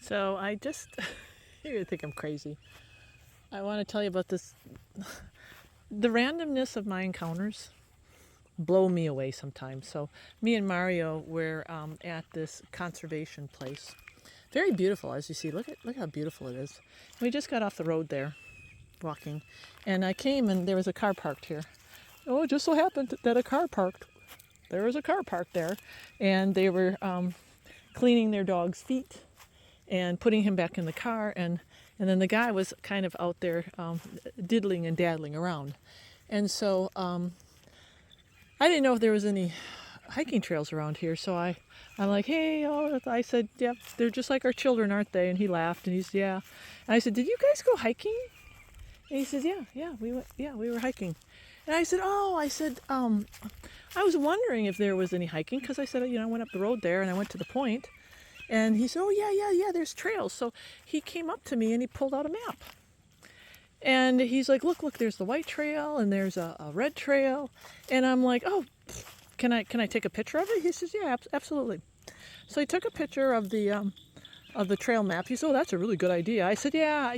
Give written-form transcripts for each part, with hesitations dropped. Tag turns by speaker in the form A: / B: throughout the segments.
A: So I just, you're gonna think I'm crazy. I want to tell you about this. The randomness of my encounters blow me away sometimes. So me and Mario were at this conservation place. Very beautiful, as you see. Look how beautiful it is. We just got off the road there, walking, and I came and there was a car parked here. Oh, it just so happened that a car parked. There was a car parked there, and they were cleaning their dog's feet and putting him back in the car, and then the guy was kind of out there diddling and daddling around. And so I didn't know if there was any hiking trails around here, so I'm like, hey, oh, I said, yeah, they're just like our children, aren't they? And he laughed, and he said, yeah. And I said, did you guys go hiking? And he says, we were hiking. And I said, I was wondering if there was any hiking, because I said, I went up the road there and I went to the point. And he said, oh, yeah, there's trails. So he came up to me and he pulled out a map. And he's like, look, there's the white trail and there's a red trail. And I'm like, oh, can I take a picture of it? He says, yeah, absolutely. So he took a picture of the trail map. He said, oh, that's a really good idea. I said, yeah,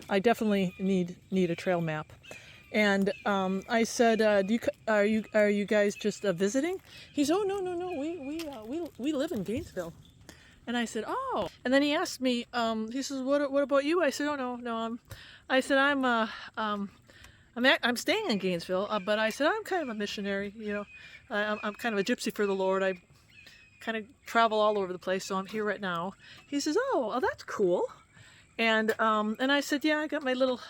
A: I definitely need a trail map. And I said, are you guys just visiting? He said, oh, no, we live in Gainesville. And I said, oh. And then he asked me, he says, what about you? I said, oh, no, I said, I'm staying in Gainesville, but I said, I'm kind of a missionary, I'm kind of a gypsy for the Lord. I kind of travel all over the place, so I'm here right now. He says, oh, that's cool. And I said, yeah, I got my little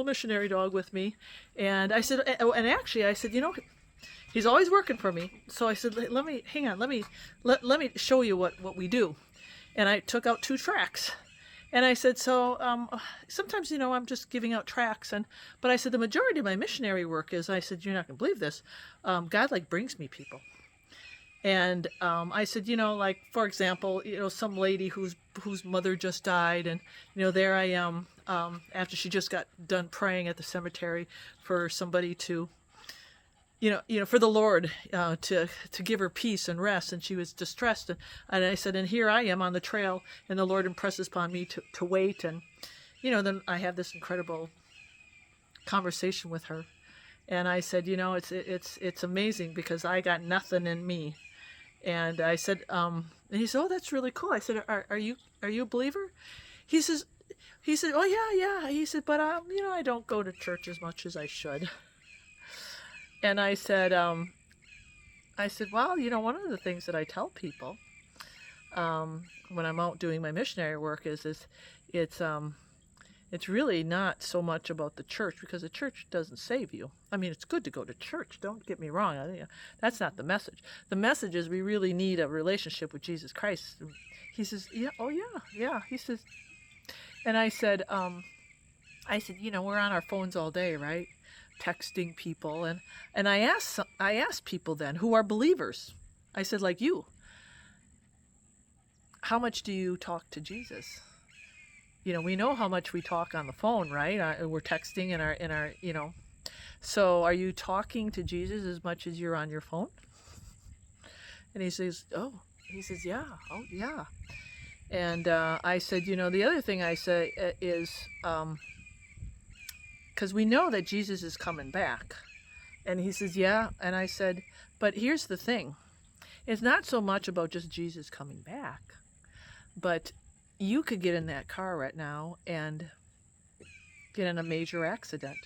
A: missionary dog with me. And I said, and actually I said, he's always working for me. So I said, let me show you what we do. And I took out 2 tracts. And I said, so sometimes, I'm just giving out tracts. But I said, the majority of my missionary work is, I said, you're not going to believe this. God brings me people. And I said, like, for example, some lady whose mother just died. And, there I am after she just got done praying at the cemetery for somebody to, for the Lord to give her peace and rest, and she was distressed, and I said, and here I am on the trail, and the Lord impresses upon me to wait, and then I have this incredible conversation with her, and I said, it's amazing because I got nothing in me, and I said, and he said, oh, that's really cool. I said, are you a believer? He said, oh yeah. He said, but I don't go to church as much as I should. And I said, well, one of the things that I tell people when I'm out doing my missionary work is it's really not so much about the church, because the church doesn't save you. I mean, it's good to go to church. Don't get me wrong. That's not the message. The message is we really need a relationship with Jesus Christ. He says, yeah, oh yeah. He says, and I said, we're on our phones all day, right? Texting people, and I asked people then who are believers. I said, like you, how much do you talk to Jesus? We know how much we talk on the phone, right? We're texting in our so are you talking to Jesus as much as you're on your phone? And he says, yeah, oh yeah. And I said, the other thing I say is because we know that Jesus is coming back. And he says, yeah. And I said, but here's the thing. It's not so much about just Jesus coming back, but you could get in that car right now and get in a major accident.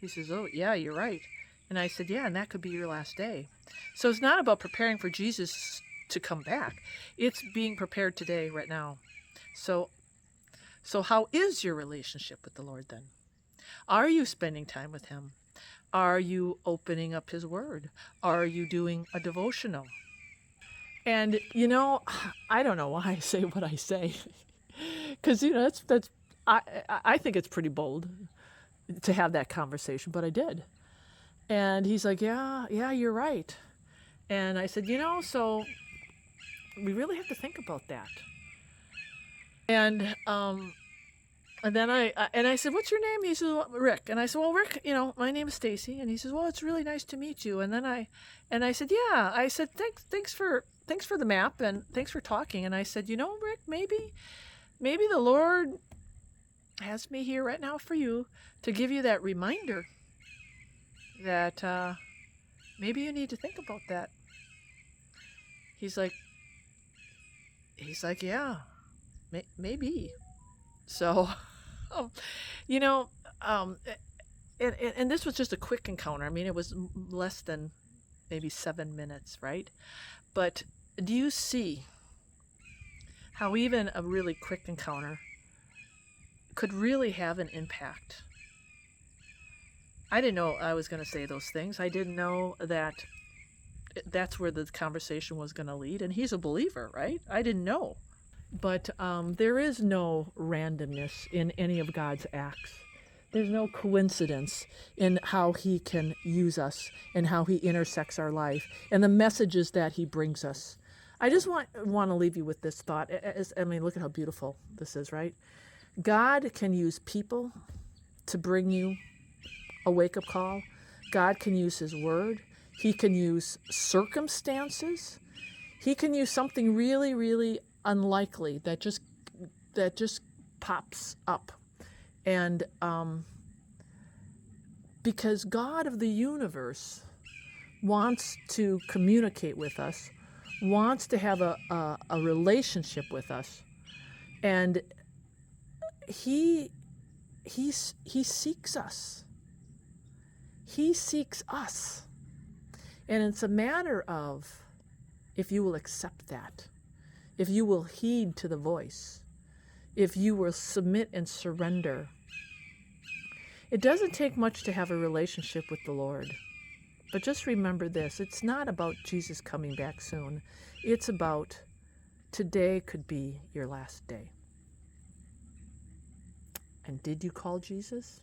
A: He says, oh, yeah, you're right. And I said, yeah, and that could be your last day. So it's not about preparing for Jesus to come back. It's being prepared today, right now. So how is your relationship with the Lord then? Are you spending time with him? Are you opening up his word? Are you doing a devotional? And, I don't know why I say what I say. Because, I think it's pretty bold to have that conversation, but I did. And he's like, yeah, you're right. And I said, so we really have to think about that. And then I said, what's your name? He says, well, Rick. And I said, well, Rick, my name is Stacy. And he says, well, it's really nice to meet you. And then I said, yeah. I said, thanks for thanks for the map and thanks for talking. And I said, Rick, maybe the Lord has me here right now for you to give you that reminder that maybe you need to think about that. He's like, yeah, maybe. So, you know, um, and this was just a quick encounter. I mean, it was less than maybe 7 minutes, right? But do you see how even a really quick encounter could really have an impact? I didn't know I was going to say those things. I didn't know that that's where the conversation was going to lead. And he's a believer, right? I didn't know. But there is no randomness in any of God's acts. There's no coincidence in how he can use us and how he intersects our life and the messages that he brings us. I just want to leave you with this thought. Look at how beautiful this is, right? God can use people to bring you a wake-up call. God can use his word. He can use circumstances. He can use something really, really unlikely that just pops up. And because God of the universe wants to communicate with us, wants to have a relationship with us, and he seeks us. He seeks us. And it's a matter of if you will accept that, if you will heed to the voice, if you will submit and surrender. It doesn't take much to have a relationship with the Lord. But just remember this, it's not about Jesus coming back soon. It's about today could be your last day. And did you call Jesus?